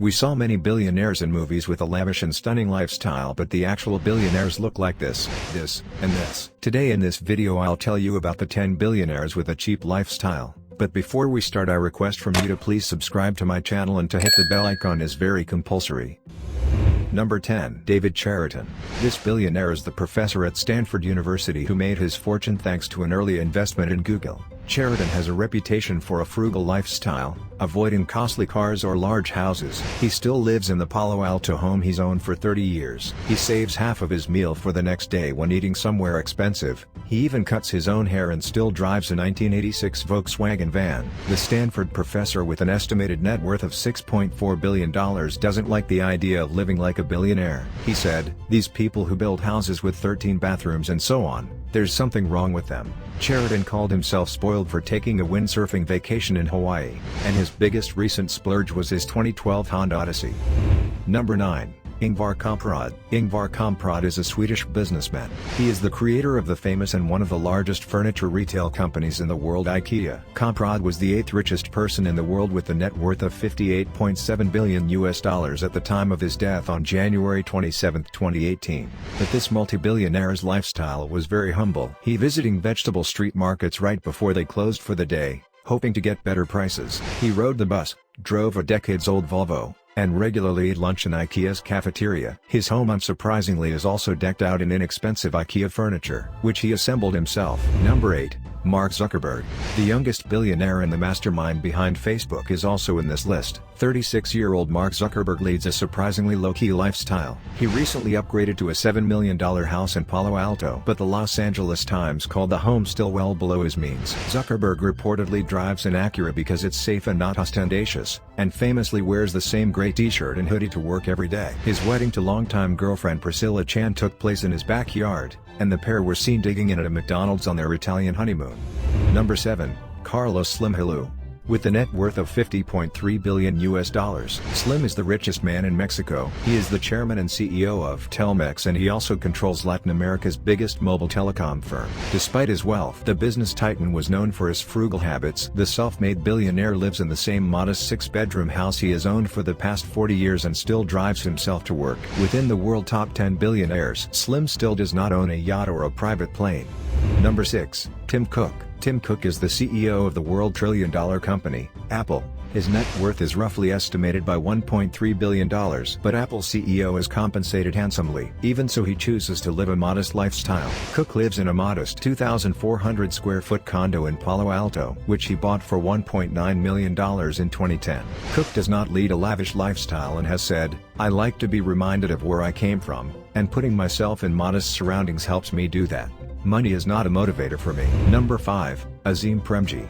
We saw many billionaires in movies with a lavish and stunning lifestyle, but the actual billionaires look like this, and this. Today in this video I'll tell you about the 10 billionaires with a cheap lifestyle. But before we start, I request from you to please subscribe to my channel and to hit the bell icon is very compulsory. Number 10. David Chariton. This billionaire is the professor at Stanford University who made his fortune thanks to an early investment in Google. Chariton has a reputation for a frugal lifestyle, avoiding costly cars or large houses. He still lives in the Palo Alto home he's owned for 30 years. He saves half of his meal for the next day when eating somewhere expensive. He even cuts his own hair and still drives a 1986 Volkswagen van. The Stanford professor with an estimated net worth of $6.4 billion doesn't like the idea of living like a billionaire. He said, "These people who build houses with 13 bathrooms and so on, there's something wrong with them." Chariton called himself spoiled for taking a windsurfing vacation in Hawaii, and his biggest recent splurge was his 2012 Honda Odyssey. Number 9. Ingvar Kamprad. Ingvar Kamprad is a Swedish businessman. He is the creator of the famous and one of the largest furniture retail companies in the world, IKEA. Kamprad was the 8th richest person in the world with a net worth of $58.7 billion at the time of his death on January 27, 2018. But this multi-billionaire's lifestyle was very humble. He visiting vegetable street markets right before they closed for the day, hoping to get better prices. He rode the bus, drove a decades-old Volvo, and regularly ate lunch in IKEA's cafeteria. His home unsurprisingly is also decked out in inexpensive IKEA furniture, which he assembled himself. Number 8. Mark Zuckerberg. The youngest billionaire and the mastermind behind Facebook is also in this list. 36-year-old Mark Zuckerberg leads a surprisingly low-key lifestyle. He recently upgraded to a $7 million house in Palo Alto, but the Los Angeles Times called the home still well below his means. Zuckerberg reportedly drives an Acura because it's safe and not ostentatious, and famously wears the same gray t-shirt and hoodie to work every day. His wedding to longtime girlfriend Priscilla Chan took place in his backyard, and the pair were seen digging in at a McDonald's on their Italian honeymoon. Number 7. Carlos Slim Helu. With a net worth of $50.3 billion, Slim is the richest man in Mexico. He is the chairman and CEO of Telmex, and he also controls Latin America's biggest mobile telecom firm. Despite his wealth, the business titan was known for his frugal habits. The self-made billionaire lives in the same modest 6-bedroom house he has owned for the past 40 years and still drives himself to work. Within the world top 10 billionaires, Slim still does not own a yacht or a private plane. Number 6. Tim Cook. Tim Cook is the CEO of the world trillion-dollar company, Apple. His net worth is roughly estimated by $1.3 billion, but Apple's CEO is compensated handsomely. Even so, he chooses to live a modest lifestyle. Cook lives in a modest 2,400 square foot condo in Palo Alto, which he bought for $1.9 million in 2010. Cook does not lead a lavish lifestyle and has said, "I like to be reminded of where I came from, and putting myself in modest surroundings helps me do that. Money is not a motivator for me." Number 5. Azim Premji.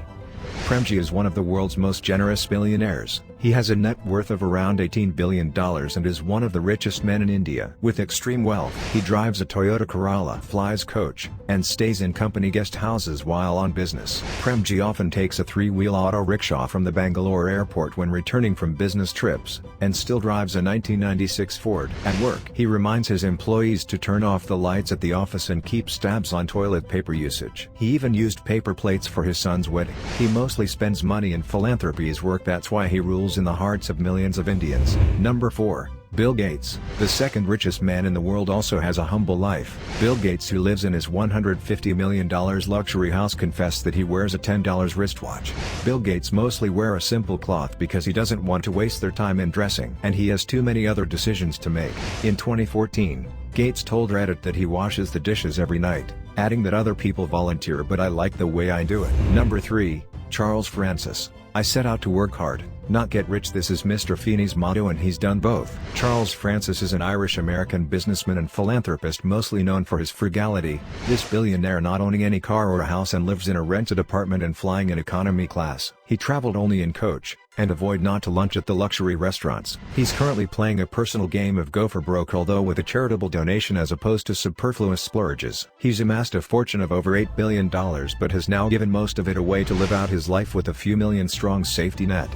Premji is one of the world's most generous billionaires. He has a net worth of around $18 billion and is one of the richest men in India. With extreme wealth, he drives a Toyota Corolla, flies coach, and stays in company guest houses while on business. Premji often takes a 3-wheel auto rickshaw from the Bangalore airport when returning from business trips, and still drives a 1996 Ford. At work, he reminds his employees to turn off the lights at the office and keeps tabs on toilet paper usage. He even used paper plates for his son's wedding. He mostly spends money in philanthropy's work, that's why he rules in the hearts of millions of Indians. Number 4. Bill Gates. The second richest man in the world also has a humble life. Bill Gates, who lives in his $150 million luxury house, confessed that he wears a $10 wristwatch. Bill Gates mostly wear a simple cloth because he doesn't want to waste their time in dressing, and he has too many other decisions to make. In 2014, Gates told Reddit that he washes the dishes every night, adding that other people volunteer, but I like the way I do it. Number 3. Charles Francis. I set out to work hard, not get rich. This is Mr. Feeney's motto, and he's done both. Charles Francis is an Irish-American businessman and philanthropist mostly known for his frugality. This billionaire not owning any car or a house and lives in a rented apartment and flying in economy class. He traveled only in coach, and avoid not to lunch at the luxury restaurants. He's currently playing a personal game of go for broke, although with a charitable donation as opposed to superfluous splurges. He's amassed a fortune of over $8 billion but has now given most of it away to live out his life with a few million strong safety net.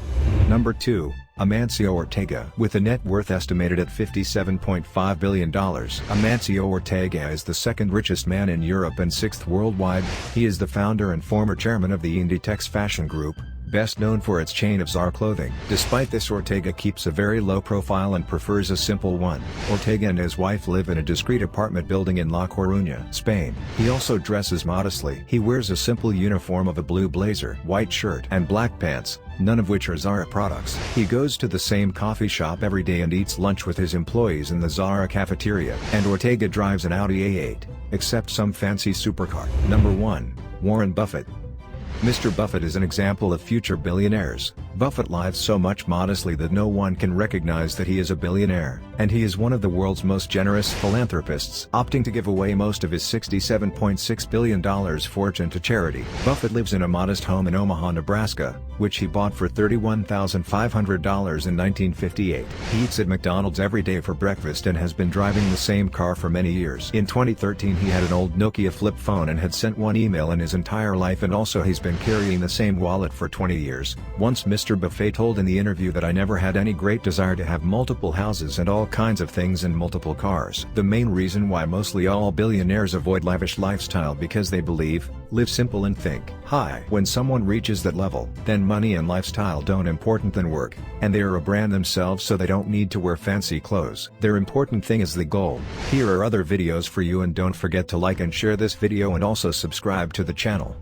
Number 2. Amancio Ortega. With a net worth estimated at $57.5 billion, Amancio Ortega is the second richest man in Europe and sixth worldwide. He is the founder and former chairman of the Inditex fashion group, best known for its chain of Zara clothing. Despite this, Ortega keeps a very low profile and prefers a simple one. Ortega and his wife live in a discreet apartment building in La Coruña, Spain. He also dresses modestly. He wears a simple uniform of a blue blazer, white shirt and black pants, none of which are Zara products. He goes to the same coffee shop every day and eats lunch with his employees in the Zara cafeteria. And Ortega drives an Audi A8, except some fancy supercar. Number 1. Warren Buffett. Mr. Buffett is an example of future billionaires. Buffett lives so much modestly that no one can recognize that he is a billionaire, and he is one of the world's most generous philanthropists, opting to give away most of his $67.6 billion fortune to charity. Buffett lives in a modest home in Omaha, Nebraska, which he bought for $31,500 in 1958. He eats at McDonald's every day for breakfast and has been driving the same car for many years. In 2013 he had an old Nokia flip phone and had sent one email in his entire life, and also he's been carrying the same wallet for 20 years. Once Mr. Buffett told in the interview that I never had any great desire to have multiple houses and all kinds of things and multiple cars. The main reason why mostly all billionaires avoid lavish lifestyle because they believe, live simple and think high. When someone reaches that level, then money and lifestyle don't important than work, and they are a brand themselves, so they don't need to wear fancy clothes. Their important thing is the goal. Here are other videos for you, and don't forget to like and share this video and also subscribe to the channel.